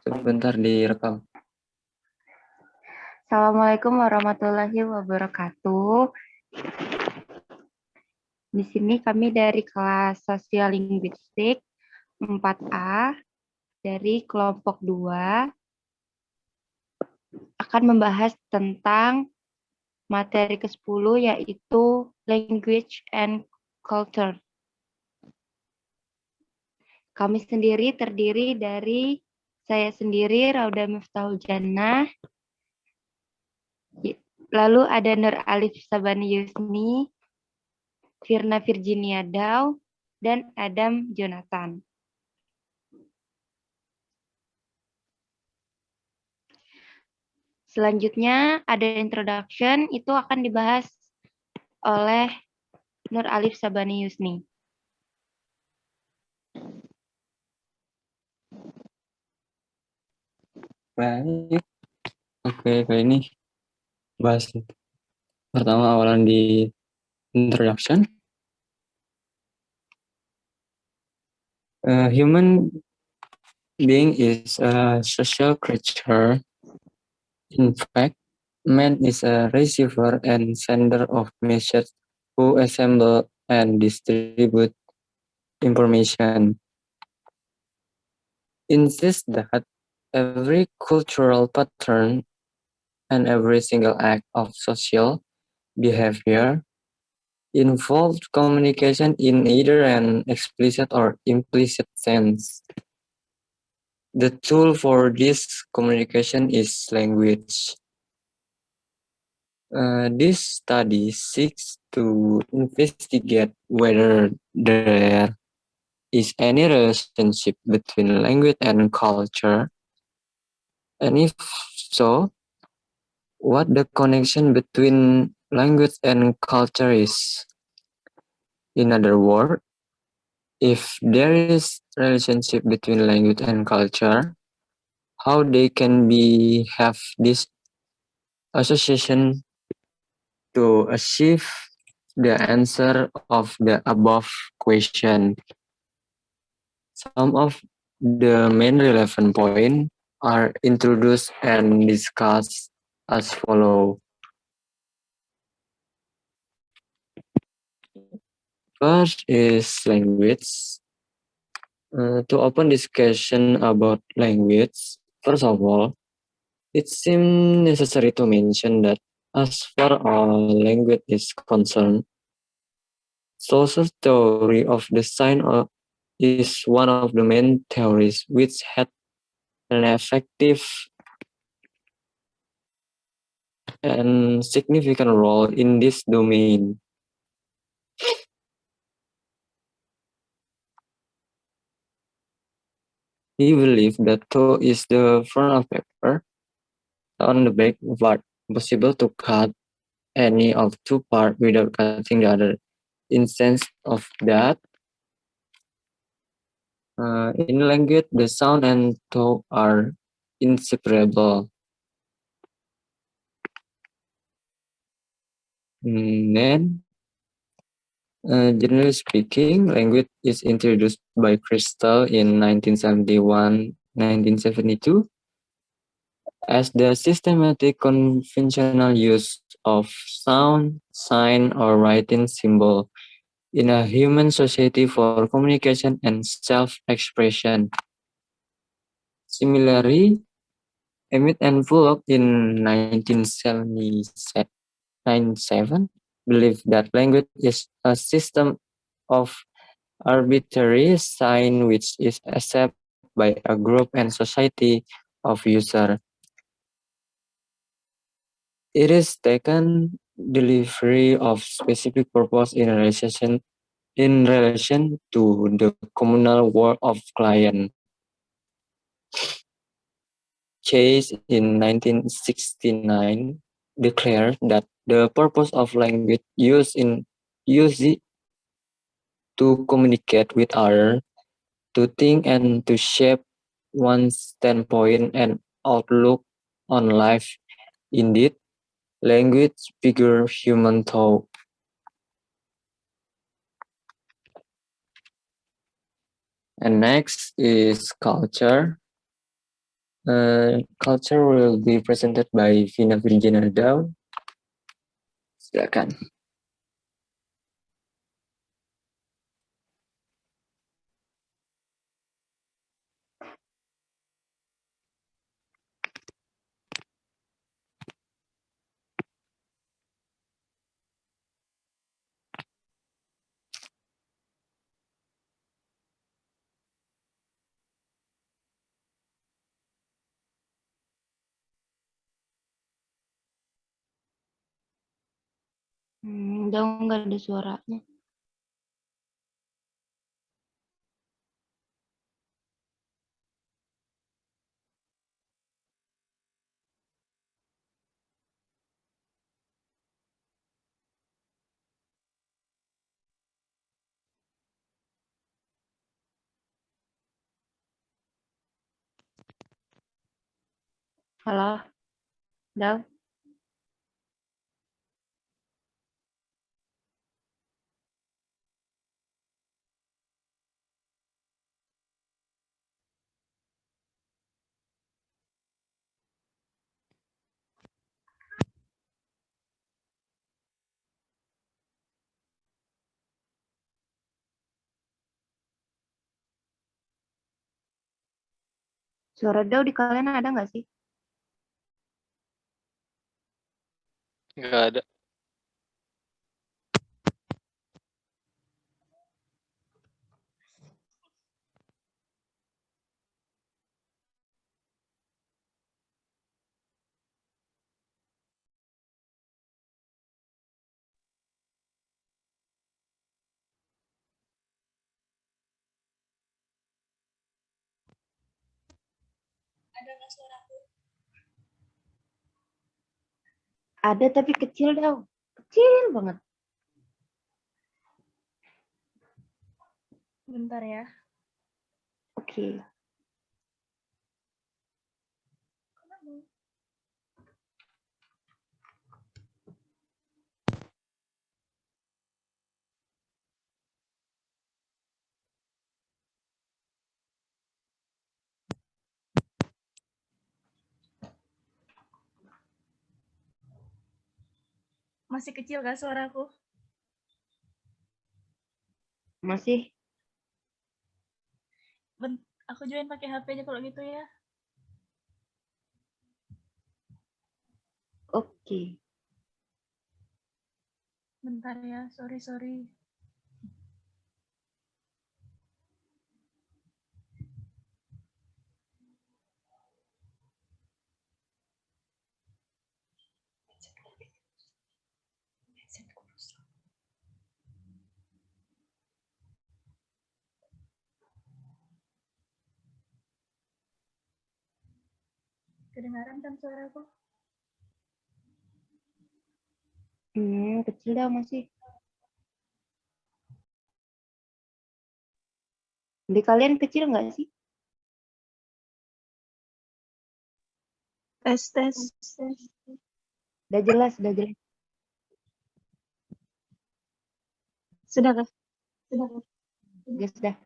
Sebentar direkam. Assalamualaikum warahmatullahi wabarakatuh. Di sini kami dari kelas Sociolinguistics 4A dari kelompok 2 akan membahas tentang materi ke-10 yaitu Language and Culture. Kami sendiri terdiri dari saya sendiri, Rauda Miftahul Jannah, lalu ada Nur Alif Sabani Yusni, Firna Virginia Daw, dan Adam Jonathan. Selanjutnya ada introduction, itu akan dibahas oleh Nur Alif Sabani Yusni. Baik. Oke, kali ini bahas pertama awalan di introduction. Human being is a social creature. In fact, man is a receiver and sender of messages who assemble and distribute information. Insist that every cultural pattern and every single act of social behavior involved communication in either an explicit or implicit sense. The tool for this communication is language. This study seeks to investigate whether there is any relationship between language and culture, and if so, what the connection between language and culture is. In other words, if there is relationship between language and culture, how they can have this association to achieve the answer of the above question. Some of the main relevant points are introduced and discussed as follows. First is language. To open discussion about language, first of all, it seems necessary to mention that as far as language is concerned, social theory of the sign is one of the main theories which had an effective and significant role in this domain. He believed that though is the front of paper, on the back part possible to cut any of two parts without cutting the other. In sense of that, in language, the sound and tone are inseparable. Then, generally speaking, language is introduced by Crystal in 1971-1972 as the systematic conventional use of sound, sign, or writing symbol in a human society for communication and self-expression. Similarly, Emmett and Bullock in 1997 believed that language is a system of arbitrary sign which is accepted by a group and society of users. It is taken delivery of specific purpose in relation to the communal work of client. Chase in 1969 declared that the purpose of language used to communicate with others, to think and to shape one's standpoint and outlook on life. Indeed, language figures human thought. And next is culture. Culture will be presented by Vina Virginia Dow. Silakan. Udah nggak ada suaranya. Halo, Dal. Suara Dal di kalian ada nggak sih? Nggak ada. Ada tapi kecil, Dal. Kecil banget. Bentar ya. Oke. Masih kecil gak suaraku? Masih. Aku join pakai HP aja kalau gitu ya. Oke. Bentar ya, sorry. Kedengaran kan suaraku? Kecil dah masih. Di kalian kecil nggak sih? Tes. Udah jelas, udah jelas. Sudah kah? Gas dah.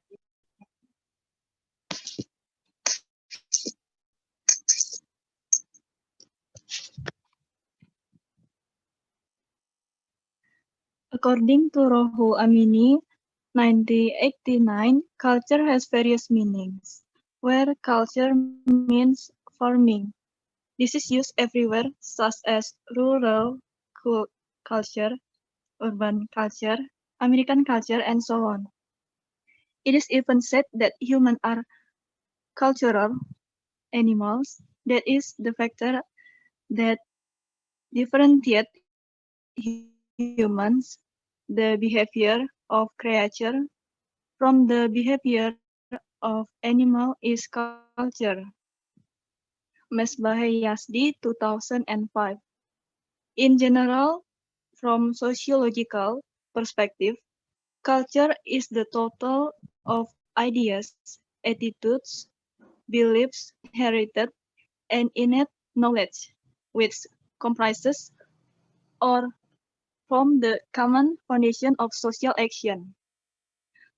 According to Rohu Amini, 1989, culture has various meanings, where culture means forming. This is used everywhere, such as rural culture, urban culture, American culture, and so on. It is even said that humans are cultural animals. That is the factor that differentiates humans, the behavior of creature from the behavior of animal is culture. Mesbah Yazdi, 2005. In general, from sociological perspective, culture is the total of ideas, attitudes, beliefs, inherited, and innate knowledge, which comprises or form the common foundation of social action.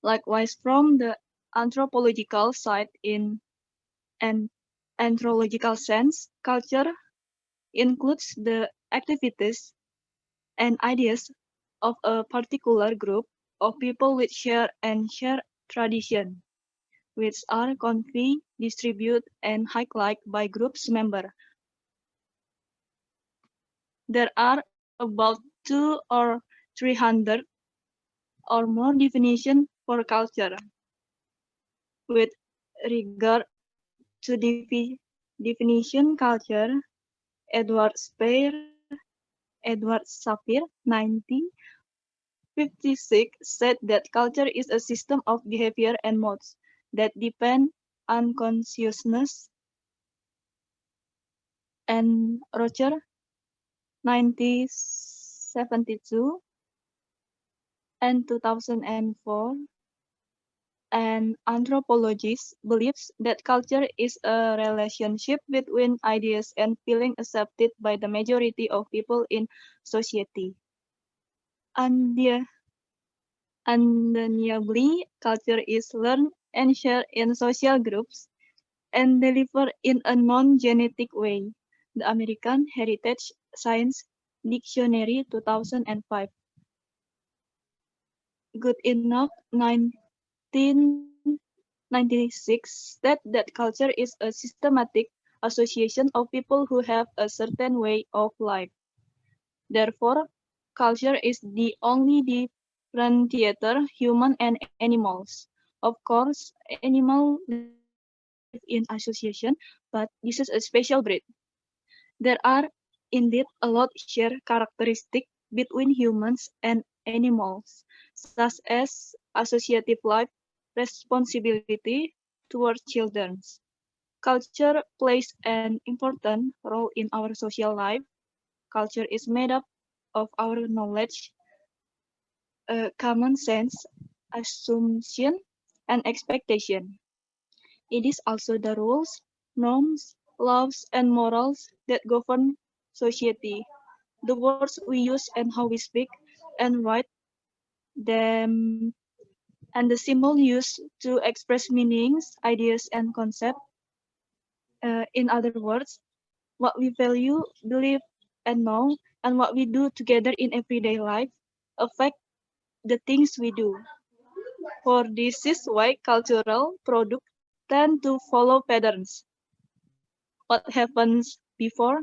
Likewise, from the anthropological side and anthropological sense, culture includes the activities and ideas of a particular group of people with shared tradition, which are conveyed, distributed, and highlighted by groups members. There are about 200 or 300 or more definitions for culture. With regard to definition culture, Edward Speer, Edward Sapir, 1956, said that culture is a system of behavior and modes that depend on consciousness, and Roger, 1972, and 2004, an anthropologist believes that culture is a relationship between ideas and feelings accepted by the majority of people in society. Undeniably, culture is learned and shared in social groups and delivered in a non-genetic way. The American Heritage Science Dictionary 2005. Good enough 1996 that culture is a systematic association of people who have a certain way of life. Therefore, culture is the only differentiator human and animals. Of course, animals live in association, but this is a special breed. There are indeed a lot shared characteristics between humans and animals, such as associative life, responsibility toward children. Culture plays an important role in our social life. Culture is made up of our knowledge, common sense, assumption, and expectation. It is also the rules, norms, laws, and morals that govern society. The words we use and how we speak and write them, and the symbol used to express meanings, ideas, and concepts. In other words, what we value, believe, and know, and what we do together in everyday life affect the things we do. For this is why cultural products tend to follow patterns. What happens before,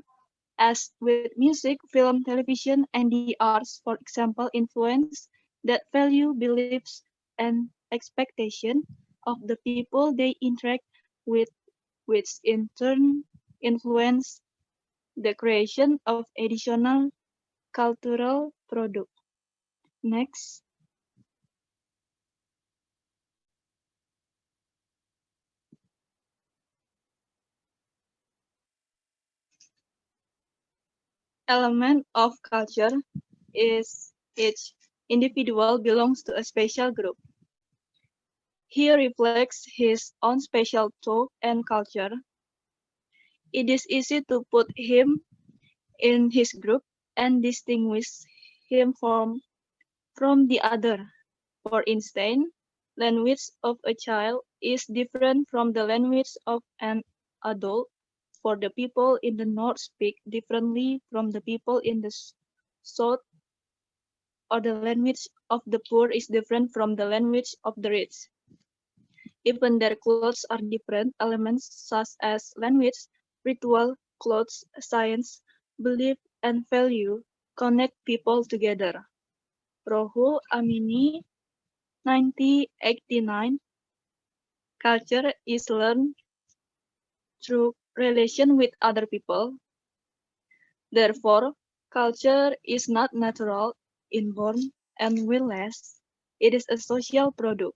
as with music, film, television, and the arts, for example, influence that value, beliefs, and expectation of the people they interact with, which in turn influence the creation of additional cultural product. Next. Element of culture is each individual belongs to a special group. He reflects his own special thought and culture. It is easy to put him in his group and distinguish him from the other. For instance, language of a child is different from the language of an adult, for the people in the north speak differently from the people in the south, or the language of the poor is different from the language of the rich. Even their clothes are different. Elements such as language, ritual, clothes, science, belief, and value connect people together. Rohu Amini, 1989. Culture is learned through relation with other people. Therefore, culture is not natural, inborn, and will-less. It is a social product.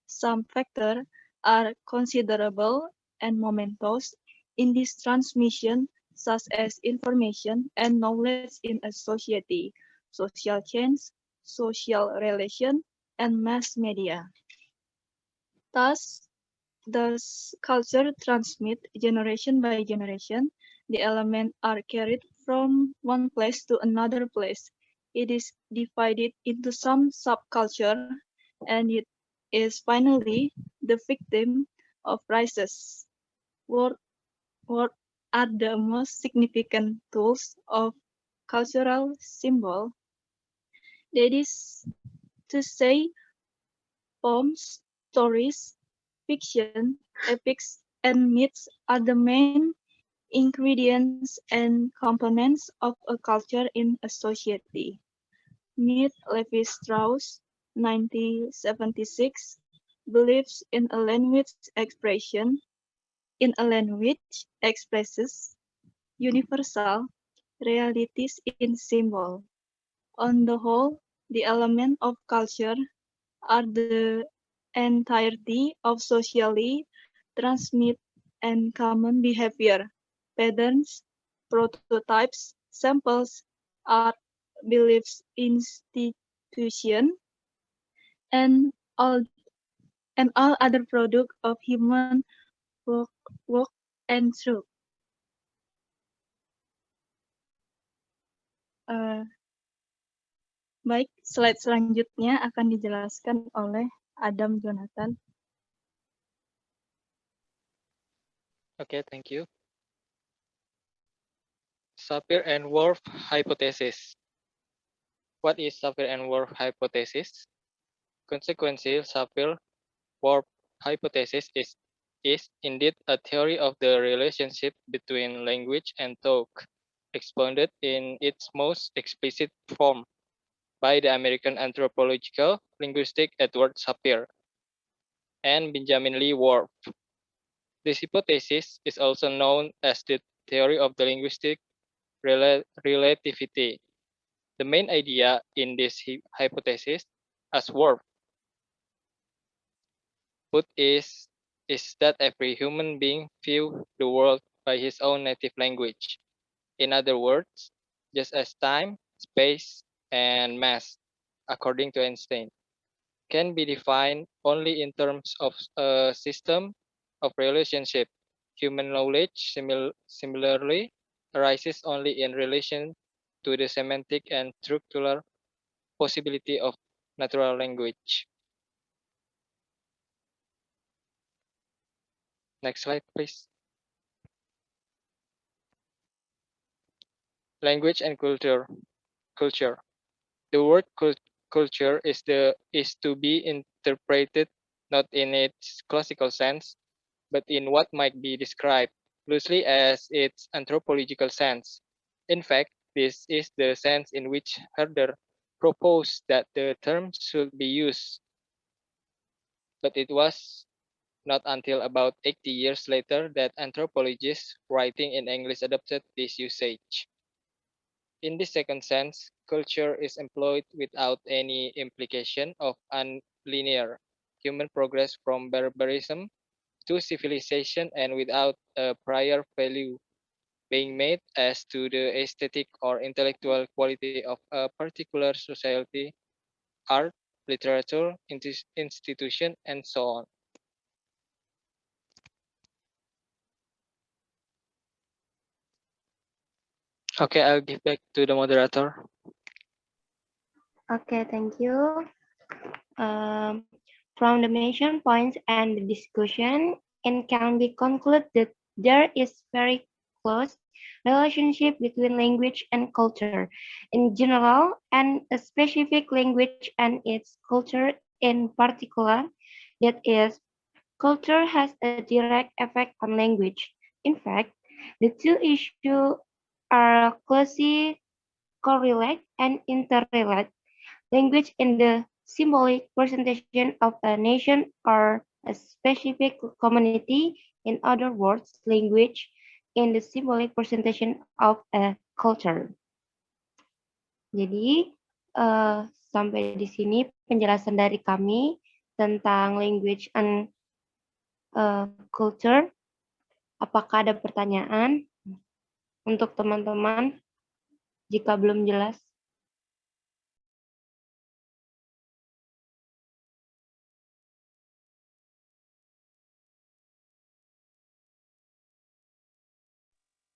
Some factors are considerable and momentous in this transmission, such as information and knowledge in a society, social change, social relation, and mass media. Thus, culture transmit generation by generation. The elements are carried from one place to another place. It is divided into some subculture, and it is finally the victim of crisis. Word What are the most significant tools of cultural symbol? That is to say, poems, stories, fiction, epics, and myths are the main ingredients and components of a culture in a society. Meet Levi Strauss, 1976, believes in a language expression, in a language expresses universal realities in symbol. On the whole, the elements of culture are the entirety of socially transmit and common behavior, patterns, prototypes, samples, art, beliefs, institution, and all and all other product of human work, work and thought. Uh, Baik, slide selanjutnya akan dijelaskan oleh Adam Jonathan. Okay, thank you. Sapir and Whorf hypothesis. What is Sapir and Whorf hypothesis? Consequently, Sapir-Whorf hypothesis is indeed a theory of the relationship between language and talk, expounded in its most explicit form by the American anthropological linguistic Edward Sapir and Benjamin Lee Whorf. This hypothesis is also known as the theory of the linguistic relativity. The main idea in this hypothesis, as Whorf put, is that every human being views the world by his own native language. In other words, just as time, space, and mass, according to Einstein, can be defined only in terms of a system of relationship. Human knowledge similarly arises only in relation to the semantic and structural possibility of natural language. Next slide, please. Language and culture. Culture. The word culture is to be interpreted not in its classical sense, but in what might be described loosely as its anthropological sense. In fact, this is the sense in which Herder proposed that the term should be used, but it was not until about 80 years later that anthropologists writing in English adopted this usage. In this second sense, culture is employed without any implication of unlinear human progress from barbarism to civilization and without a prior value being made as to the aesthetic or intellectual quality of a particular society, art, literature, institution, and so on. Okay, I'll give back to the moderator. Okay, thank you. From the mentioned points and the discussion, it can be concluded that there is very close relationship between language and culture in general, and a specific language and its culture in particular. That is, culture has a direct effect on language. In fact, the two issues are closely correlate and interrelate. Language in the symbolic presentation of a nation or a specific community. In other words, language in the symbolic presentation of a culture. Jadi, sampai di sini penjelasan dari kami tentang language and culture. Apakah ada pertanyaan untuk teman-teman? Jika belum jelas.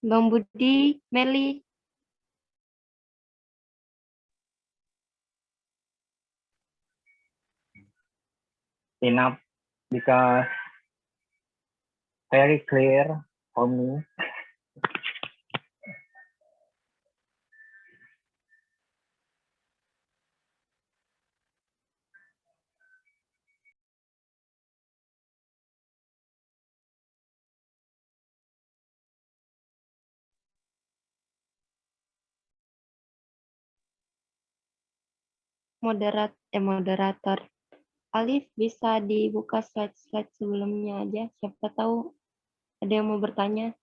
Bang Budi, Meli. Enough, because very clear for me. Moderator Alif bisa dibuka slide-slide sebelumnya aja. Siapa tahu ada yang mau bertanya.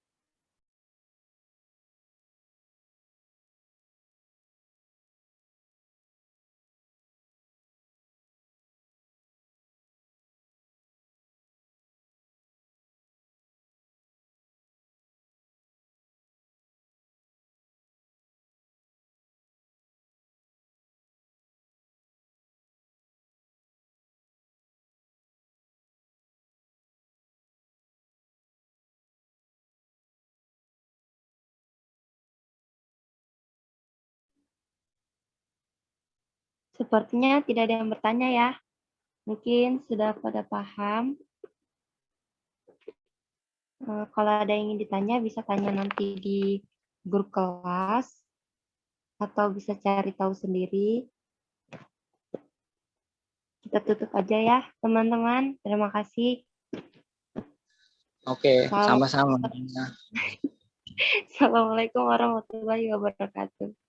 Sepertinya tidak ada yang bertanya ya. Mungkin sudah pada paham. Kalau ada yang ingin ditanya, bisa tanya nanti di grup kelas. Atau bisa cari tahu sendiri. Kita tutup aja ya, teman-teman. Terima kasih. Oke, sama-sama. Assalamualaikum warahmatullahi wabarakatuh.